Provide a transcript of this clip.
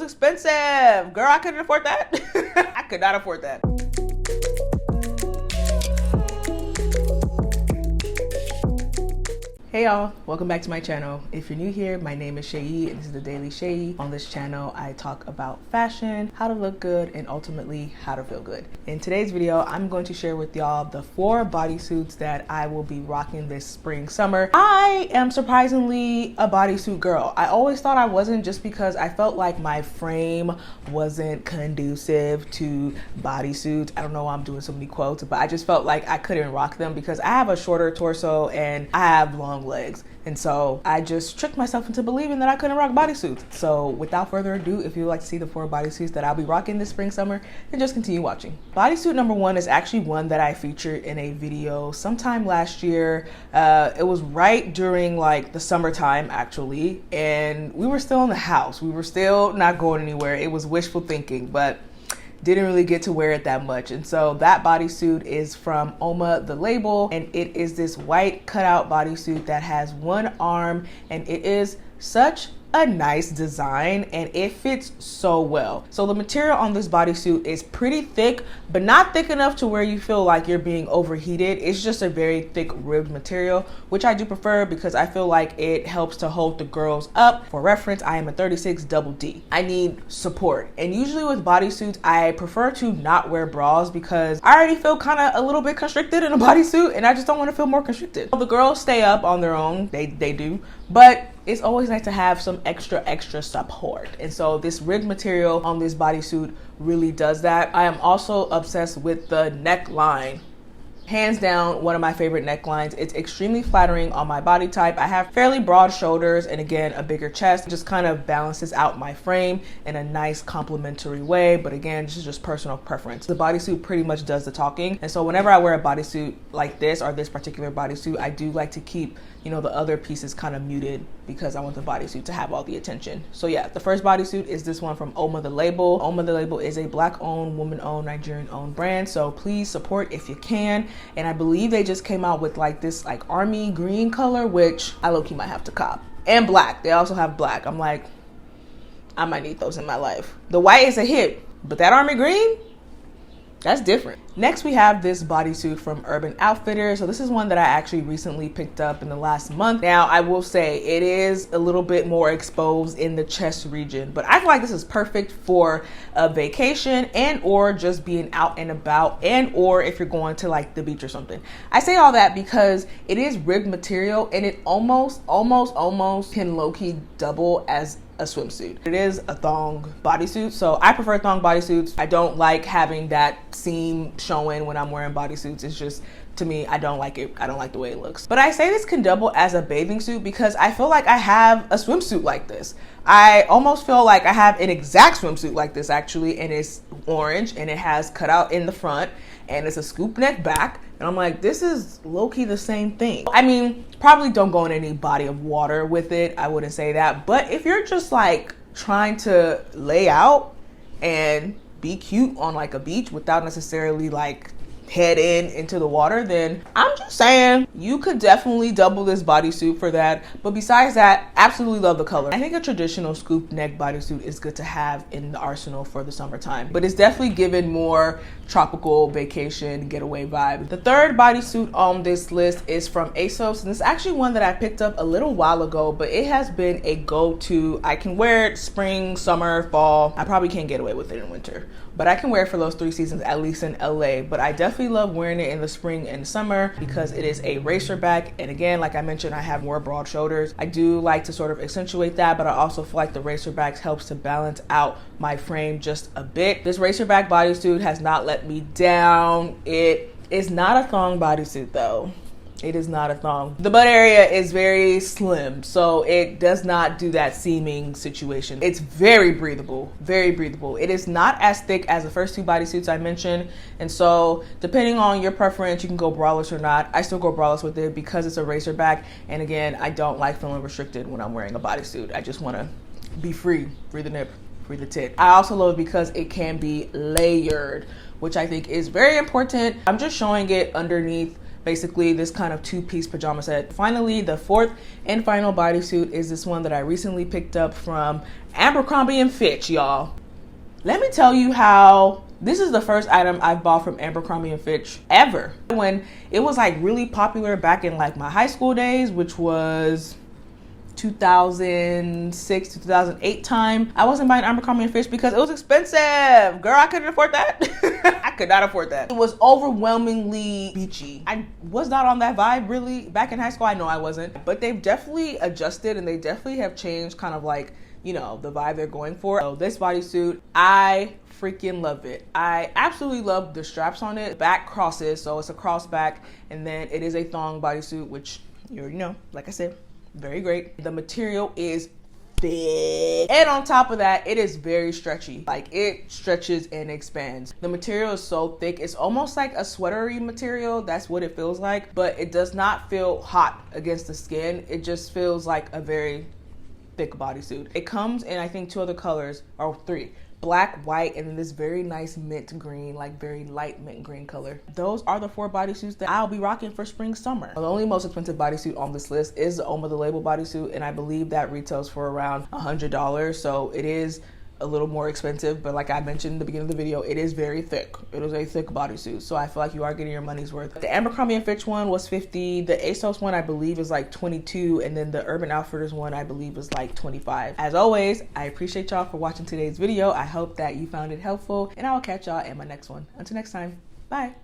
expensive. Girl, I couldn't afford that. I could not afford that. Hey y'all, welcome back to my channel. If you're new here, my name is Seyi and this is the Daily Seyi. On this channel, I talk about fashion, how to look good, and ultimately how to feel good. In today's video, I'm going to share with y'all the 4 bodysuits that I will be rocking this spring, summer. I am surprisingly a bodysuit girl. I always thought I wasn't, just because I felt like my frame wasn't conducive to bodysuits. I don't know why I'm doing so many quotes, but I just felt like I couldn't rock them because I have a shorter torso and I have long legs. And so I just tricked myself into believing that I couldn't rock bodysuits. So without further ado, if you'd like to see the 4 bodysuits that I'll be rocking this spring, summer, then just continue watching. Bodysuit number 1 is actually one that I featured in a video sometime last year. It was right during like the summertime actually, and we were still in the house. We were still not going anywhere. It was wishful thinking, but didn't really get to wear it that much. And so that bodysuit is from Oma the Label, and it is this white cutout bodysuit that has one arm, and it is such a nice design and it fits so well. So the material on this bodysuit is pretty thick, but not thick enough to where you feel like you're being overheated. It's just a very thick ribbed material, which I do prefer because I feel like it helps to hold the girls up. For reference, I am a 36 double D. I need support. And usually with bodysuits, I prefer to not wear bras because I already feel kind of a little bit constricted in a bodysuit and I just don't want to feel more constricted. The girls stay up on their own, they do, but it's always nice to have some extra support. And so this ribbed material on this bodysuit really does that. I am also obsessed with the neckline. Hands down, one of my favorite necklines. It's extremely flattering on my body type. I have fairly broad shoulders and again, a bigger chest. It just kind of balances out my frame in a nice complementary way. But again, this is just personal preference. The bodysuit pretty much does the talking. And so whenever I wear a bodysuit like this or this particular bodysuit, I do like to keep, you know, the other pieces kind of muted because I want the bodysuit to have all the attention. So yeah, the first bodysuit is this one from Oma the Label. Oma the Label is a Black-owned, woman-owned, Nigerian-owned brand. So please support if you can. And I believe they just came out with like this like army green color, which I low-key might have to cop. And black, they also have black. I'm like, I might need those in my life. The white is a hit, but that army green, that's different. Next, we have this bodysuit from Urban Outfitters. So this is one that I actually recently picked up in the last month. Now, I will say it is a little bit more exposed in the chest region, but I feel like this is perfect for a vacation and or just being out and about and or if you're going to like the beach or something. I say all that because it is ribbed material and it almost can low-key double as a swimsuit. It is a thong bodysuit, so I prefer thong bodysuits. I don't like having that seam showing when I'm wearing bodysuits. It's just, to me, I don't like it. I don't like the way it looks. But I say this can double as a bathing suit because I feel like I have a swimsuit like this. I almost feel like I have an exact swimsuit like this actually, and it's orange and it has cutout in the front and it's a scoop neck back. And I'm like, this is low-key the same thing. I mean, probably don't go in any body of water with it. I wouldn't say that. But if you're just like trying to lay out and be cute on like a beach without necessarily like head into the water, then I'm just saying you could definitely double this bodysuit for that. But besides that, absolutely love the color. I think a traditional scoop neck bodysuit is good to have in the arsenal for the summertime, but it's definitely given more tropical vacation getaway vibe. The third bodysuit on this list is from Asos, and it's actually one that I picked up a little while ago, but it has been a go-to. I can wear it spring, summer, fall. I probably can't get away with it in winter, but I can wear it for those 3 seasons, at least in LA. But I definitely love wearing it in the spring and summer because it is a racerback. And again, like I mentioned, I have more broad shoulders. I do like to sort of accentuate that, but I also feel like the racerbacks helps to balance out my frame just a bit. This racerback bodysuit has not let me down. It is not a thong bodysuit though. It is not a thong. The butt area is very slim, so it does not do that seaming situation. It's very breathable, very breathable. It is not as thick as the first 2 bodysuits I mentioned, and so depending on your preference, you can go braless or not. I still go braless with it because it's a racerback, and again, I don't like feeling restricted when I'm wearing a bodysuit. I just want to be free the nip, free the tit. I also love it because it can be layered, which I think is very important. I'm just showing it underneath basically this kind of two-piece pajama set. Finally, the fourth and final bodysuit is this one that I recently picked up from Abercrombie and Fitch, y'all. Let me tell you how this is the first item I've bought from Abercrombie and Fitch ever. When it was like really popular back in like my high school days, which was 2006 to 2008 time, I wasn't buying Abercrombie and Fitch because it was expensive. Girl, I couldn't afford that. I could not afford that. It was overwhelmingly beachy. I was not on that vibe really back in high school. I know I wasn't, but they've definitely adjusted and they definitely have changed kind of like, you know, the vibe they're going for. So this bodysuit, I freaking love it. I absolutely love the straps on it. Back crosses, so it's a cross back, and then it is a thong bodysuit, which you already know, like I said, very great. The material is thick, and on top of that, it is very stretchy. Like, it stretches and expands. The material is so thick, it's almost like a sweatery material. That's what it feels like, but it does not feel hot against the skin. It just feels like a very thick bodysuit. It comes in, I think, two other colors, or three: black, white, and then this very nice mint green, like very light mint green color. Those are the four bodysuits that I'll be rocking for spring, summer. The only most expensive bodysuit on this list is the Oma the Label bodysuit, and I believe that retails for around $100. So it is a little more expensive, but like I mentioned in the beginning of the video, it is very thick. It is a thick bodysuit, so I feel like you are getting your money's worth. The Abercrombie & Fitch one was $50. The Asos one I believe is like $22, and then the Urban Outfitters one I believe is like $25. As always, I appreciate y'all for watching today's video. I hope that you found it helpful, and I will catch y'all in my next one. Until next time, bye.